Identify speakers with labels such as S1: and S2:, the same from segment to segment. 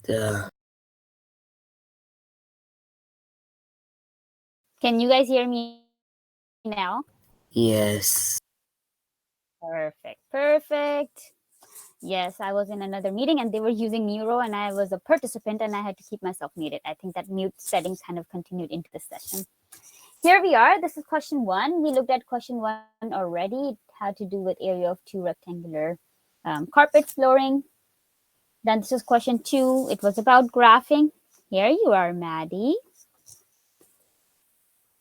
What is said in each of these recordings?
S1: Can you guys hear me now?
S2: Yes.
S1: Perfect. Yes, I was in another meeting and they were using Neuro and I was a participant and I had to keep myself muted. I think that mute setting kind of continued into the session. Here we are. This is question 1. We looked at question 1 already. It had to do with area of 2 rectangular carpet flooring. Then this is question 2. It was about graphing. Here you are, Maddie.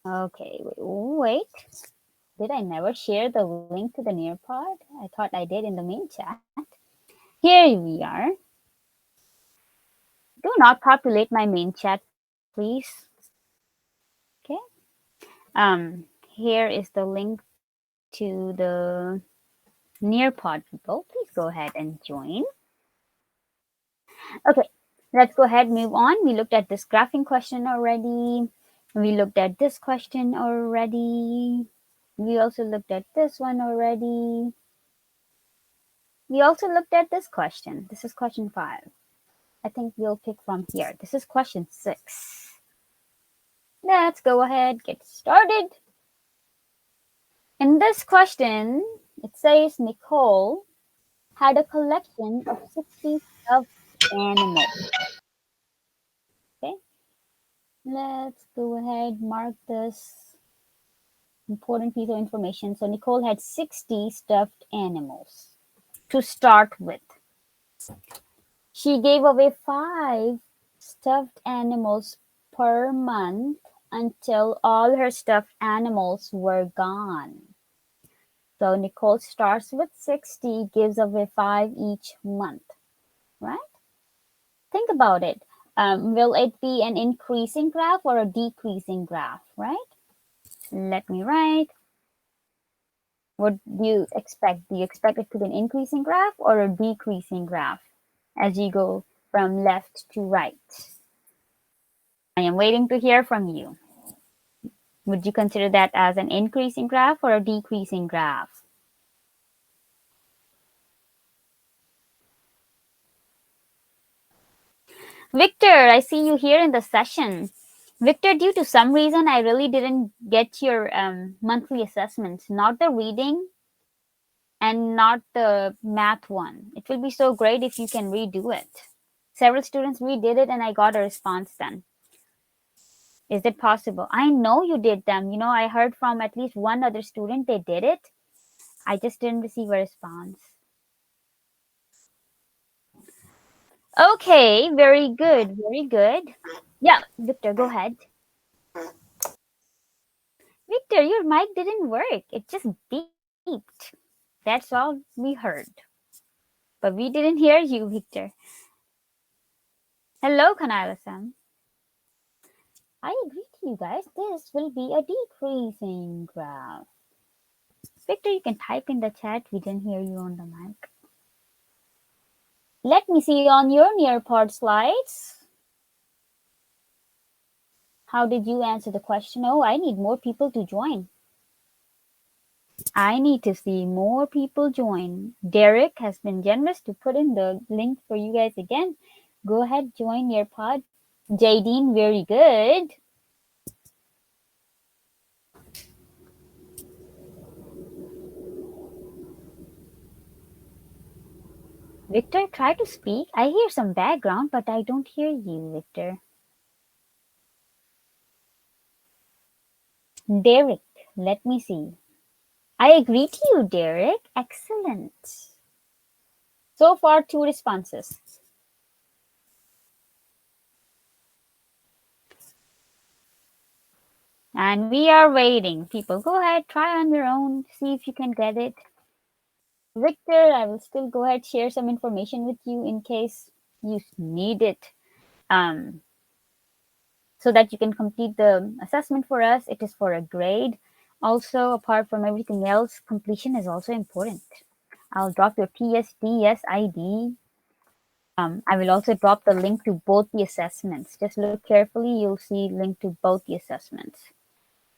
S1: Okay, wait. Did I never share the link to the Nearpod? I thought I did in the main chat. Here we are. Do not populate my main chat, please. Okay. Here is the link to the Nearpod people. Please go ahead and join. Okay, let's go ahead, move on. We looked at this graphing question already. We looked at this question already. We also looked at this one already. We also looked at this question. This is question 5. I think we'll pick from here. This is question 6. Let's go ahead, get started. In this question, it says Nicole had a collection of 60 stuffed animals. Okay, let's go ahead, mark this important piece of information. So Nicole had 60 stuffed animals to start with. She gave away 5 stuffed animals per month until all her stuffed animals were gone. So Nicole starts with 60, gives away 5 each month, right? Think about it. Will it be an increasing graph or a decreasing graph, right? Let me write. What do you expect? Do you expect it to be an increasing graph or a decreasing graph as you go from left to right? I am waiting to hear from you. Would you consider that as an increasing graph or a decreasing graph? Victor, I see you here in the session. Victor, due to some reason, I really didn't get your monthly assessments, not the reading and not the math one. It will be so great if you can redo it. Several students redid it and I got a response then. Is it possible? I know you did them. You know, I heard from at least one other student they did it. I just didn't receive a response. Okay, very good, very good. Yeah, Victor, go ahead. Victor, your mic didn't work. It just beeped. That's all we heard. But we didn't hear you, Victor. Hello, Kanala-san. I agree to you guys. This will be a decreasing graph. Victor, you can type in the chat. We didn't hear you on the mic. Let me see on your Nearpod slides. How did you answer the question? Oh, I need more people to join. I need to see more people join. Derek has been generous to put in the link for you guys again. Go ahead, join Nearpod. Jadine, very good. Victor, try to speak. I hear some background, but I don't hear you, Victor. Derek, let me see. I agree to you, Derek. Excellent. So far, 2 responses. And we are waiting. People, go ahead, try on your own, see if you can get it. Victor, I will still go ahead, share some information with you in case you need it. So that you can complete the assessment for us. It is for a grade. Also, apart from everything else, completion is also important. I'll drop your TSDS ID. I will also drop the link to both the assessments. Just look carefully, you'll see link to both the assessments.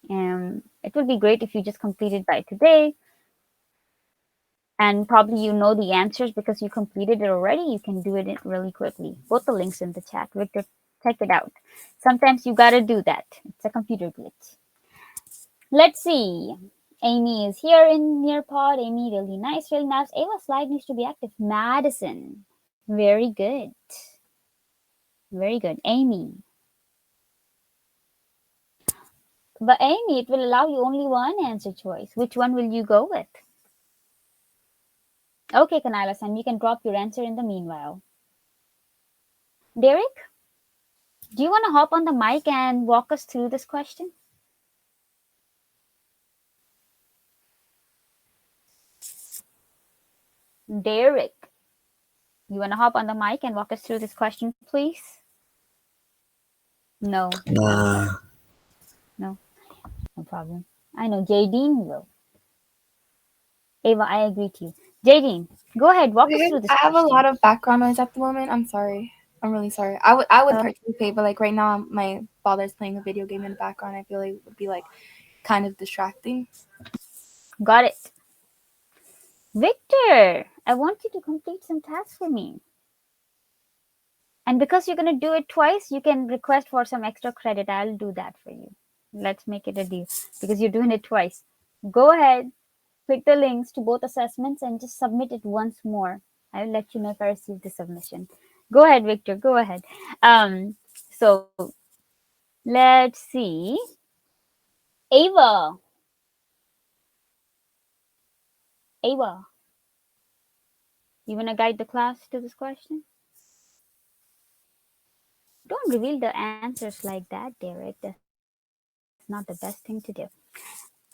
S1: It would be great if you just completed by today. And probably you know the answers because you completed it already. You can do it really quickly. Put the links in the chat. Victor, check it out. Sometimes you gotta do that. It's a computer glitch. Let's see. Amy is here in Nearpod. Amy, really nice, really nice. Ava's slide needs to be active. Madison, very good. Very good. Amy. But Amy, it will allow you only one answer choice. Which one will you go with? Okay, Kanala-san, you can drop your answer in the meanwhile. Derek, do you want to hop on the mic and walk us through this question? Derek, you want to hop on the mic and walk us through this question, please? No. No, no problem. I know Jadine will. Ava, I agree to you. Jadine, go ahead, walk us through this question.
S2: I have a lot of background noise at the moment. I'm sorry. I'm really sorry. I would participate, but like right now, my father's playing a video game in the background. I feel like it would be like kind of distracting.
S1: Got it. Victor, I want you to complete some tasks for me. And because you're going to do it twice, you can request for some extra credit. I'll do that for you. Let's make it a deal because you're doing it twice. Go ahead, click the links to both assessments and just submit it once more. I'll let you know if I receive the submission. Go ahead, Victor. Go ahead. So let's see. Ava. Ava. You want to guide the class to this question? Don't reveal the answers like that, Derek. That's not the best thing to do.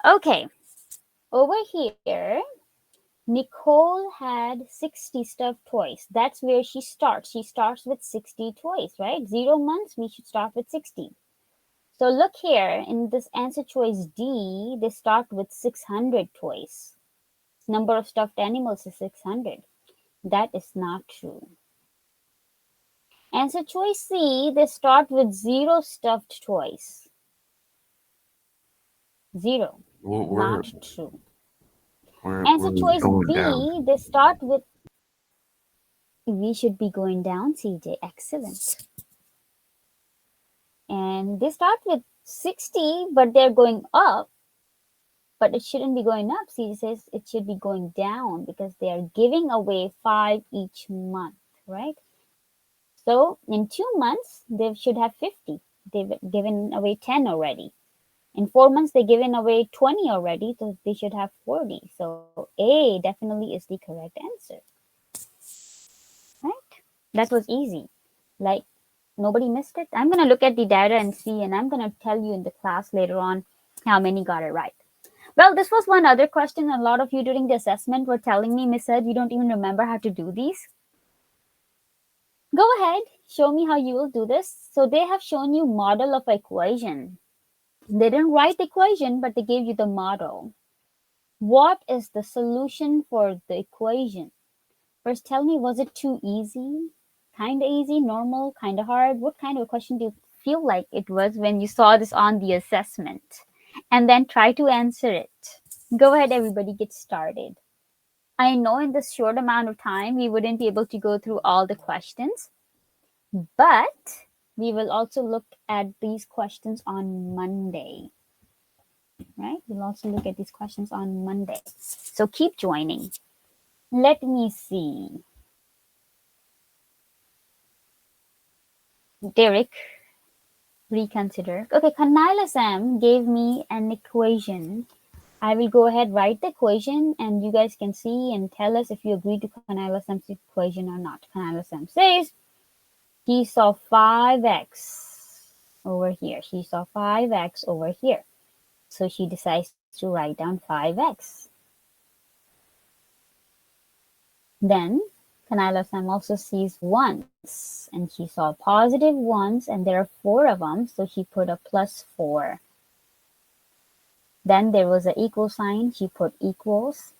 S1: Okay. Over here, Nicole had 60 stuffed toys. That's where she starts. She starts with 60 toys, right? 0 months, we should start with 60. So look here, in this answer choice D, they start with 600 toys. Number of stuffed animals is 600. That is not true. Answer choice C, they start with 0 stuffed toys. 0. Not true. Answer choice B, they start with, we should be going down, CJ. Excellent. And they start with 60, but they're going up. But it shouldn't be going up. CJ says it should be going down because they are giving away 5 each month, right? So in 2 months, they should have 50. They've given away 10 already. In 4 months, they've given away 20 already, so they should have 40. So A definitely is the correct answer. Right? That was easy. Like, nobody missed it. I'm going to look at the data and see, and I'm going to tell you in the class later on how many got it right. Well, this was one other question. A lot of you during the assessment were telling me, Miss Ed, you don't even remember how to do these. Go ahead, show me how you will do this. So they have shown you model of equation. They didn't write the equation, but they gave you the model. What is the solution for the equation? First, tell me, was it too easy? Kind of easy, normal, kind of hard? What kind of a question do you feel like it was when you saw this on the assessment? And then try to answer it. Go ahead, everybody, get started. I know in this short amount of time, we wouldn't be able to go through all the questions, but we will also look at these questions on Monday. Right? We'll also look at these questions on Monday. So keep joining. Let me see. Derek, reconsider. Okay, Kanaila Sam gave me an equation. I will go ahead, write the equation, and you guys can see and tell us if you agree to Kanaila Sam's equation or not. Kanaila Sam says he saw 5x over here. She saw 5x over here. So she decides to write down 5x. Then Kanaila Sam also sees ones, and she saw positive ones, and there are 4 of them, so she put a +4. Then there was an equal sign, she put equals,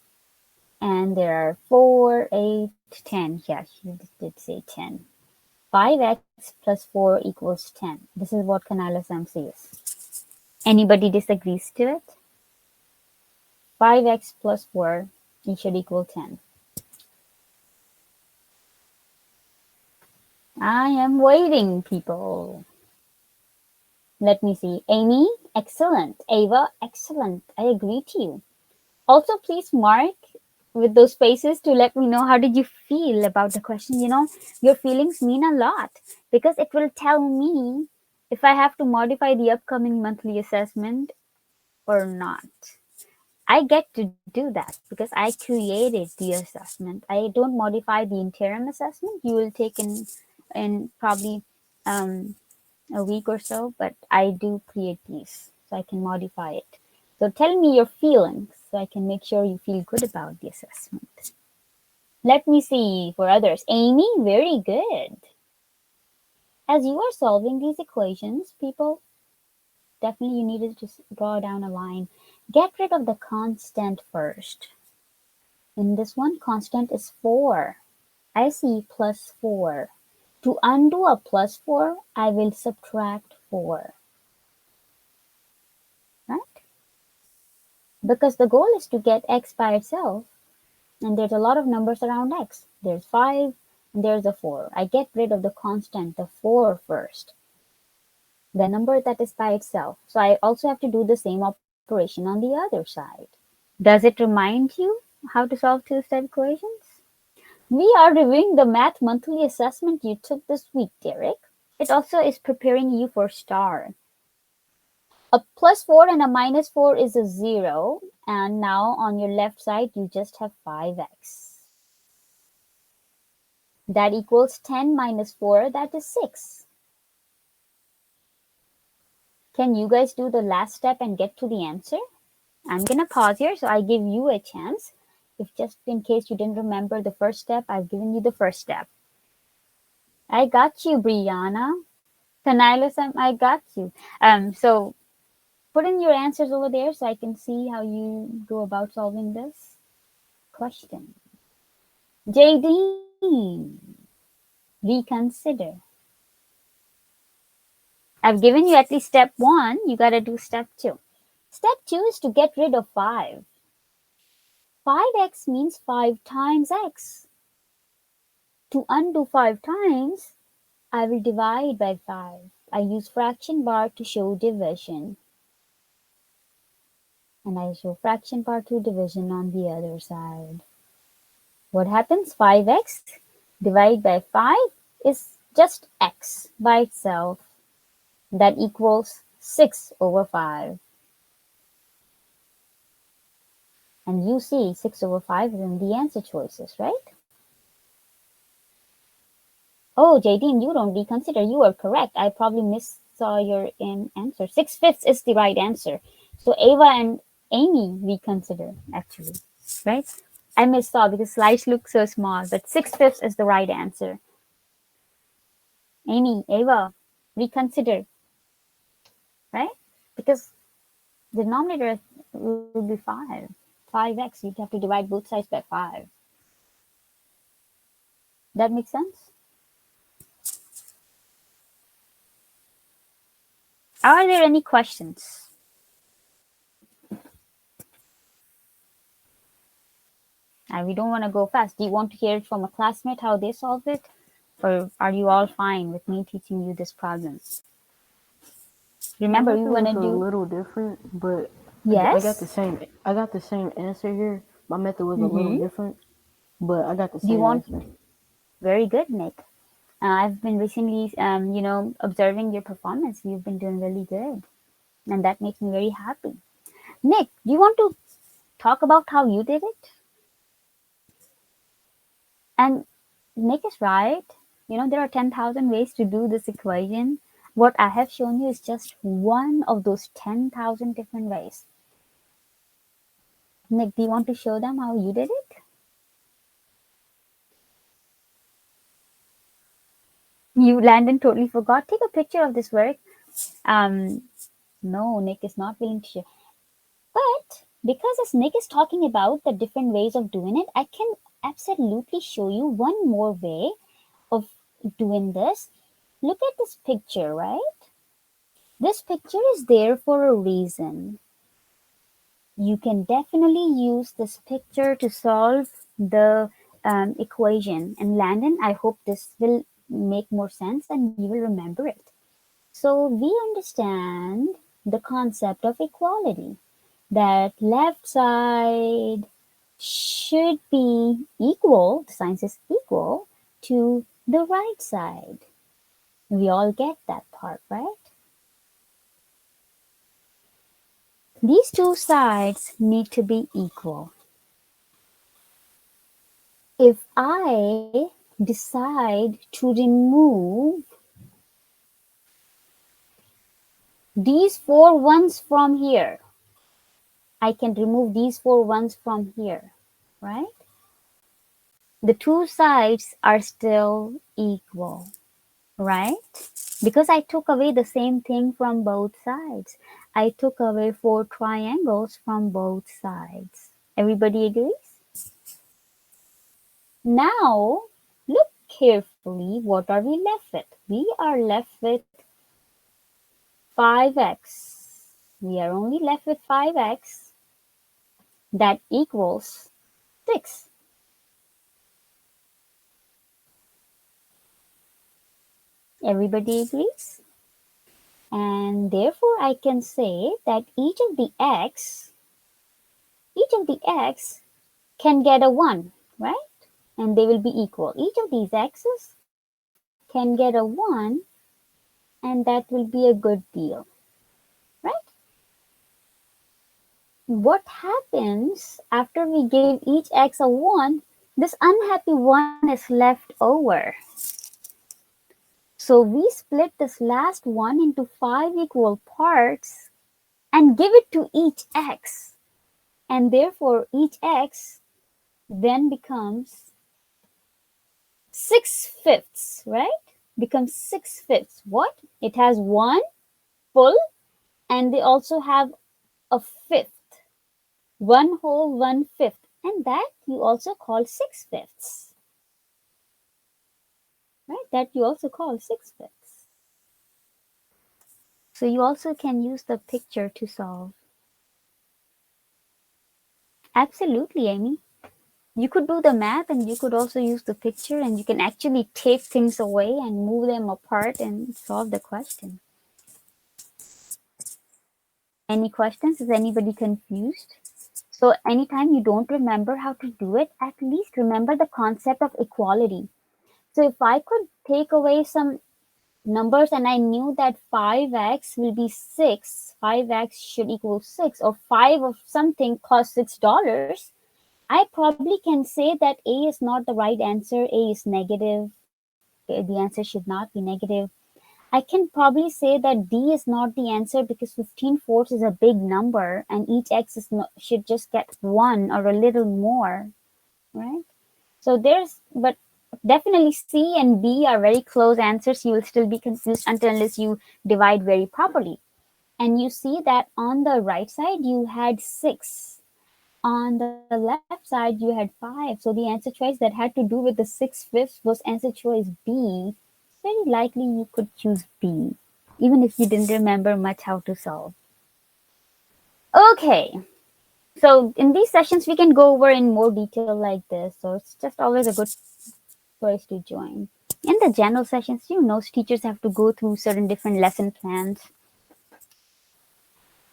S1: and there are 4, 8, 10. Yeah, she did say 10. 5x plus 4 equals 10. This is what Kanaila Sam says. Anybody disagrees to it? 5x plus 4 It should equal 10. I am waiting, people. Let me see. Amy, excellent. Ava, excellent. I agree to you. Also, please mark with those spaces to let me know how did you feel about the question. Your feelings mean a lot because it will tell me if I have to modify the upcoming monthly assessment or not. I get to do that because I created the assessment. I don't modify the interim assessment. You will take in probably um, a week or so, but I do create these so I can modify it. So tell me your feelings so I can make sure you feel good about the assessment. Let me see for others. Amy, very good. As you are solving these equations, people, definitely you need to just draw down a line. Get rid of the constant first. In this one, constant is 4. I see plus 4. To undo a plus 4, I will subtract 4. Right? Because the goal is to get x by itself. And there's a lot of numbers around x. There's 5 and there's a 4. I get rid of the constant, the 4 first. The number that is by itself. So I also have to do the same operation on the other side. Does it remind you how to solve two-step equations? We are reviewing the math monthly assessment you took this week, Derek. It also is preparing you for STAR. A plus 4 and a minus 4 is a 0. And now on your left side, you just have 5x. That equals 10 minus 4, that is 6. Can you guys do the last step and get to the answer? I'm going to pause here so I give you a chance. If just in case you didn't remember the first step, I've given you the first step. I got you, Brianna. Tanila, I got you. So put in your answers over there so I can see how you go about solving this question. Jadine, reconsider. I've given you at least step 1. You got to do step 2. Step 2 is to get rid of 5. 5x means 5 times x. To undo 5 times, I will divide by 5. I use fraction bar to show division. And I show fraction bar to division on the other side. What happens? 5x divided by 5 is just x by itself. That equals 6 over 5. And you see 6 over 5 is in the answer choices, right? Oh, Jadine, you don't reconsider. You are correct. I probably missaw your answer. 6/5 is the right answer. So Ava and Amy reconsider, actually, right? I missaw because slides look so small, but 6/5 is the right answer. Amy, Ava, reconsider, right? Because the denominator will be 5. 5x, you'd have to divide both sides by 5. That makes sense? Are there any questions? And we don't want to go fast. Do you want to hear it from a classmate how they solve it? Or are you all fine with me teaching you this problem? Remember, we want to do
S3: a little different, but
S1: yes.
S3: I got the same answer here. My method was a little different, but I got the same answer.
S1: Very good, Nick. I've been recently, observing your performance. You've been doing really good, and that makes me very happy. Nick, do you want to talk about how you did it? And Nick is right. There are 10,000 ways to do this equation. What I have shown you is just one of those 10,000 different ways. Nick, do you want to show them how you did it? You, Landon, totally forgot. Take a picture of this work. No, Nick is not willing to share. But because as Nick is talking about the different ways of doing it, I can absolutely show you one more way of doing this. Look at this picture, right? This picture is there for a reason. you can definitely use this picture to solve the equation. And Landon, I hope this will make more sense and you will remember it. So we understand the concept of equality, that left side should be equal, the sign says equal, to the right side. We all get that part, right? These two sides need to be equal. If I decide to remove these 4 ones from here, I can remove these 4 ones from here, right? The two sides are still equal, right? Because I took away the same thing from both sides. I took away 4 triangles from both sides. Everybody agrees? Now, look carefully. What are we left with? We are left with 5x. We are only left with 5x. That equals 6. Everybody agrees? And therefore, I can say that each of the x can get a 1, right? And they will be equal. Each of these x's can get a 1, and that will be a good deal, right? What happens after we give each x a 1? This unhappy 1 is left over. So we split this last one into 5 equal parts and give it to each x. And therefore, each x then becomes 6/5, right? Becomes 6/5. What? It has 1 full, and they also have a fifth. 1 whole, 1/5. And that you also call 6/5. Right? That you also call 6/5. So you also can use the picture to solve. Absolutely, Amy. You could do the math and you could also use the picture, and you can actually take things away and move them apart and solve the question. Any questions? Is anybody confused? So anytime you don't remember how to do it, at least remember the concept of equality. So if I could take away some numbers and I knew that 5x will be 6, 5x should equal 6, or 5 of something costs $6, I probably can say that A is not the right answer, A is negative, the answer should not be negative. I can probably say that D is not the answer because 15/4 is a big number and each x is not, should just get 1 or a little more, right? So but definitely C and B are very close answers. You will still be confused unless you divide very properly. And you see that on the right side, you had 6. On the left side, you had 5. So the answer choice that had to do with the 6/5 was answer choice B. Very likely you could choose B, even if you didn't remember much how to solve. Okay, so in these sessions, we can go over in more detail like this. So it's just always a good place to join. In the general sessions, teachers have to go through certain different lesson plans.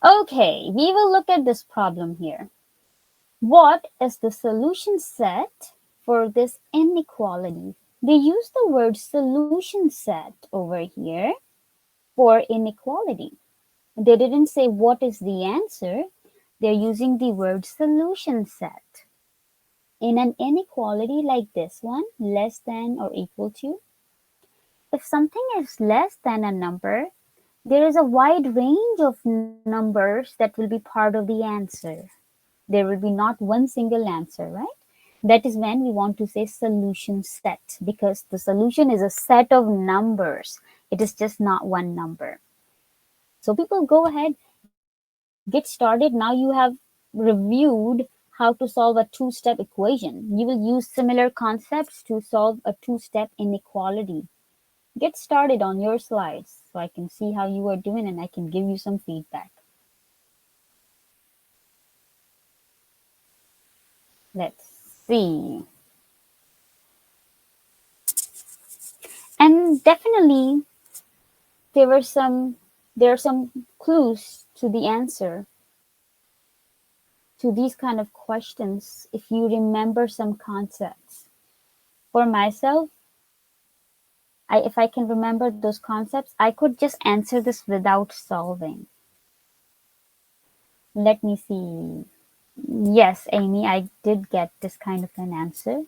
S1: Okay, we will look at this problem here. What is the solution set for this inequality? They use the word solution set over here for inequality. They didn't say what is the answer. They're using the word solution set. In an inequality like this one, less than or equal to, if something is less than a number, there is a wide range of numbers that will be part of the answer. There will be not one single answer, right? That is when we want to say solution set, because the solution is a set of numbers. It is just not one number. So people, go ahead, get started. Now you have reviewed how to solve a two-step equation. You will use similar concepts to solve a two-step inequality. Get started on your slides so I can see how you are doing and I can give you some feedback. Let's see. And definitely there are some clues to the answer to these kind of questions if you remember some concepts. For myself, if I can remember those concepts, I could just answer this without solving. Let me see. Yes, Amy, I did get this kind of an answer.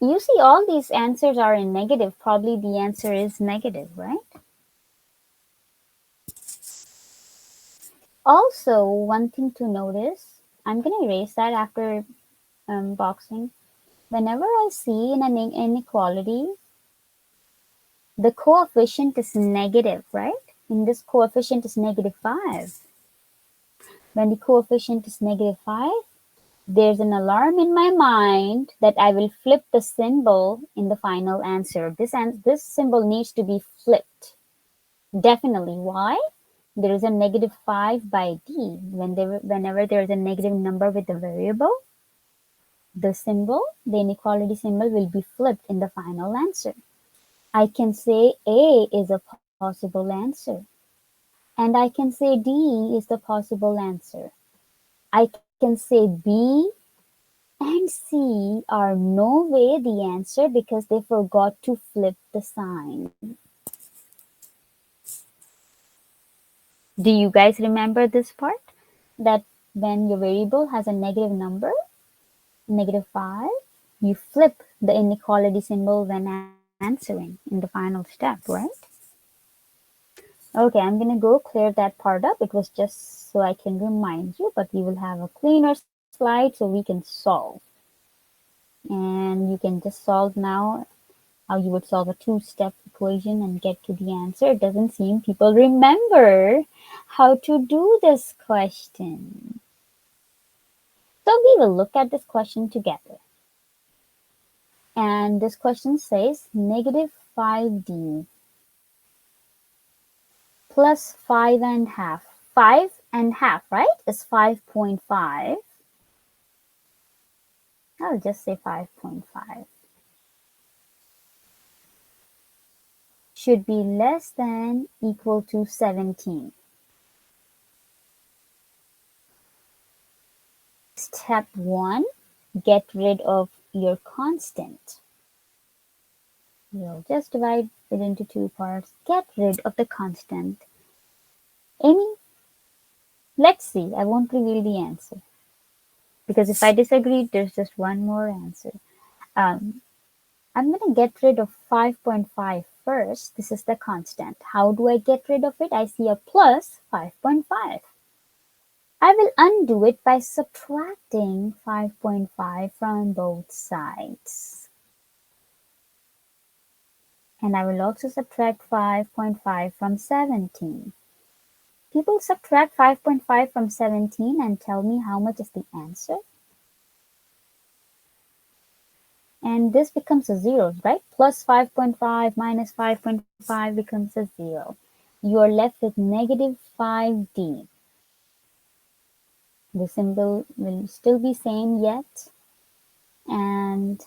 S1: You see, all these answers are in negative. Probably the answer is negative, right? Also, one thing to notice, I'm going to erase that after boxing. Whenever I see in an inequality, the coefficient is negative, right? And this coefficient is -5. When the coefficient is -5, there's an alarm in my mind that I will flip the symbol in the final answer. This symbol needs to be flipped. Definitely. Why? There is a -5 by d. Whenever there is a negative number with a variable, the inequality symbol will be flipped in the final answer. I can say A is a possible answer. And I can say D is the possible answer. I can say B and C are no way the answer because they forgot to flip the sign. Do you guys remember this part? That when your variable has a negative number, -5, you flip the inequality symbol when answering in the final step, right? Okay, I'm gonna go clear that part up. It was just so I can remind you, but we will have a cleaner slide so we can solve. And you can just solve now how you would solve a two-step equation and get to the answer. It doesn't seem people remember how to do this question. So we will look at this question together. And this question says -5d plus 5.5. 5.5, right, is 5.5. I'll just say 5.5. Should be less than equal to 17. Step 1, get rid of your constant. We'll just divide it into two parts. Get rid of the constant. Amy, let's see. I won't reveal the answer. Because if I disagree, there's just one more answer. I'm going to get rid of 5.5 first. This is the constant. How do I get rid of it? I see a plus 5.5. I will undo it by subtracting 5.5 from both sides. And I will also subtract 5.5 from 17. People subtract 5.5 from 17 and tell me how much is the answer. And this becomes a 0, right? Plus 5.5 minus 5.5 becomes a 0. You are left with -5d. The symbol will still be same yet, and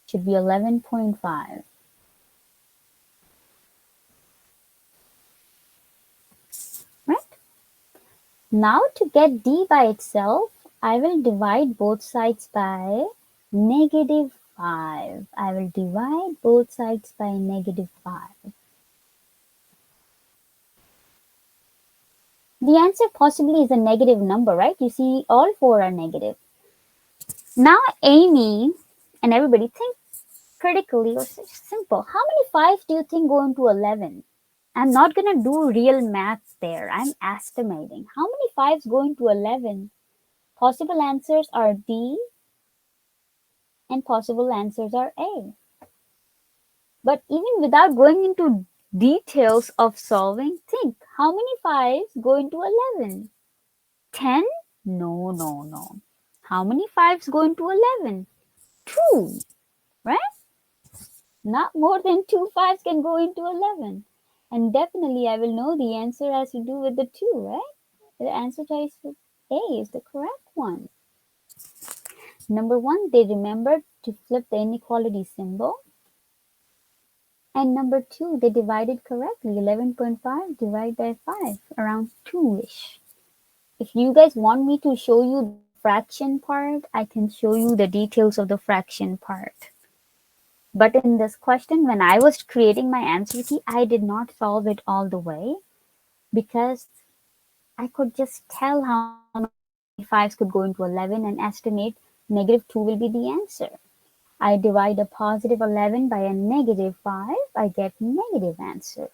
S1: should be 11.5. Right? Now to get d by itself, I will divide both sides by -5. I will divide both sides by -5. The answer possibly is a negative number, right? You see, all four are negative. Now, Amy and everybody, think critically or simple. How many 5s do you think go into 11? I'm not going to do real maths there. I'm estimating. How many 5s go into 11? Possible answers are D and possible answers are A. But even without going into details of solving, think how many 5s go into 11? 10? No, no, no. How many 5s go into 11? 2, right? Not more than 2 5s can go into 11. And definitely I will know the answer has to do with the 2, right? The answer choice A is the correct one. Number one, they remembered to flip the inequality symbol. And number two, they divided correctly. 11.5 divided by 5, around 2-ish. If you guys want me to show you the fraction part, I can show you the details of the fraction part. But in this question, when I was creating my answer key, I did not solve it all the way because I could just tell how many 5s could go into 11 and estimate -2 will be the answer. I divide a positive 11 by a -5, I get negative answer.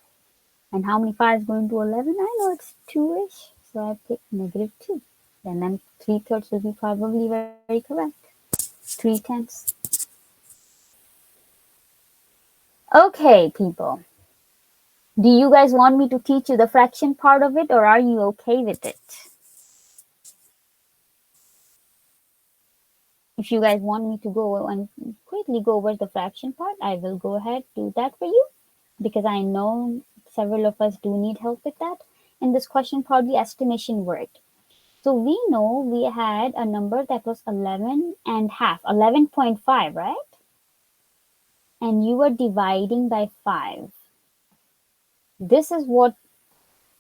S1: And how many 5s go into 11? I know it's 2-ish, so I pick -2. And then 3/3 will be probably very correct. 3/10. Okay, people. Do you guys want me to teach you the fraction part of it, or are you okay with it? If you guys want me to go and quickly go over the fraction part, I will go ahead do that for you because I know several of us do need help with that. In this question, probably estimation worked. So we know we had a number that was 11 and half, 11.5, right? And you were dividing by 5. This is what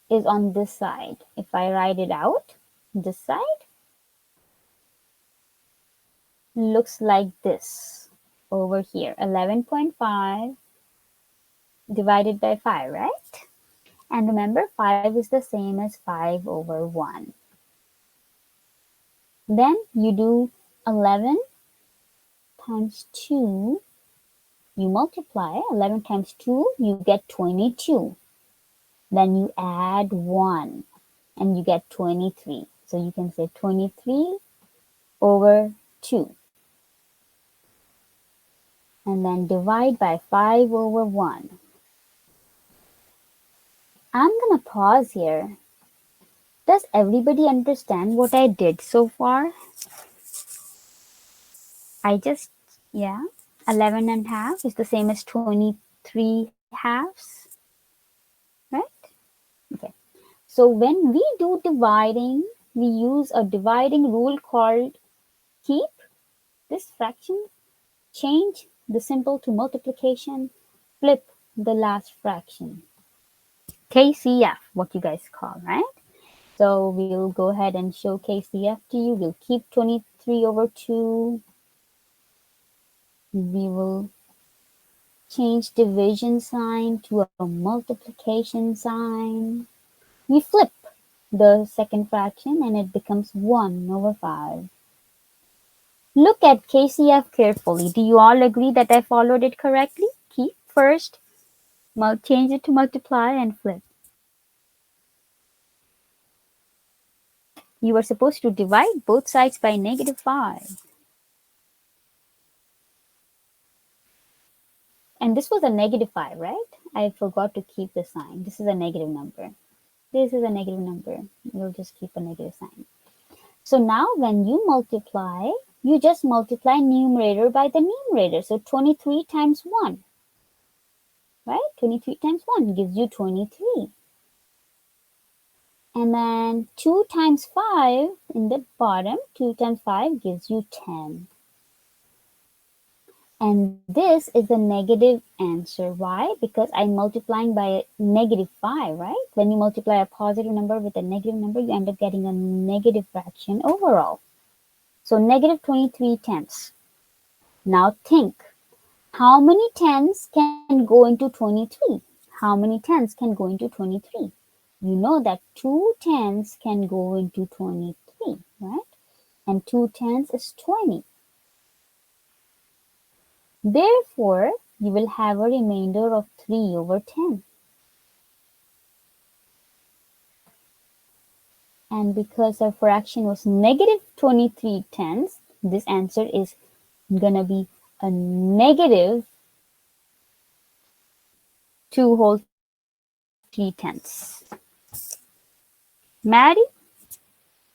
S1: is on this side. If I write it out, this side looks like this over here. 11.5 divided by 5, right? And remember, 5 is the same as 5 over 1. Then you do 11 times 2. You multiply 11 times 2, you get 22. Then you add 1 and you get 23. So you can say 23 over 2. And then divide by 5 over 1. I'm going to pause here. Does everybody understand what I did so far? Yeah, 11 and half is the same as 23 halves, right? Okay. So when we do dividing, we use a dividing rule called keep this fraction, change the symbol to multiplication, flip the last fraction. KCF, what you guys call, right? So we'll go ahead and show KCF to you. We'll keep 23 over 2. We will change division sign to a multiplication sign. We flip the second fraction and it becomes 1 over 5. Look at KCF carefully. Do you all agree that I followed it correctly? Keep first, change it to multiply and flip. You were supposed to divide both sides by -5. And this was a -5, right? I forgot to keep the sign. This is a negative number. This is a negative number. We'll just keep a negative sign. So now when you multiply, you just multiply numerator by the numerator. So 23 times 1, right? 23 times 1 gives you 23. And then 2 times 5 in the bottom, 2 times 5 gives you 10. And this is a negative answer. Why? Because I'm multiplying by a -5, right? When you multiply a positive number with a negative number, you end up getting a negative fraction overall. So -23/10. Now think, how many 10s can go into 23? How many 10s can go into 23? You know that 2 10s can go into 23, right? And 2 10s is 20. Therefore, you will have a remainder of 3 over 10. And because our fraction was -23/10, this answer is going to be a -2 whole 3/10. Maddie,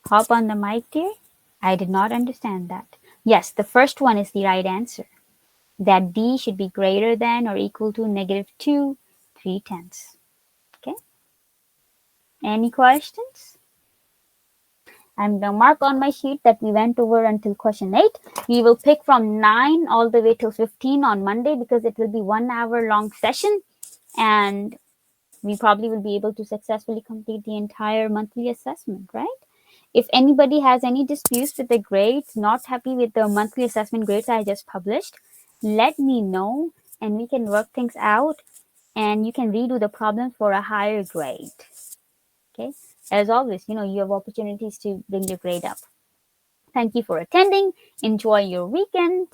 S1: hop on the mic dear. I did not understand that. Yes, the first one is the right answer. That D should be greater than or equal to -2 3/10. Okay. Any questions? I'm going to mark on my sheet that we went over until question 8. We will pick from 9 all the way till 15 on Monday because it will be 1 hour long session, and we probably will be able to successfully complete the entire monthly assessment, right? If anybody has any disputes with the grades, not happy with the monthly assessment grades I just published, let me know and we can work things out and you can redo the problem for a higher grade. Okay. As always, you have opportunities to bring your grade up. Thank you for attending. Enjoy your weekend.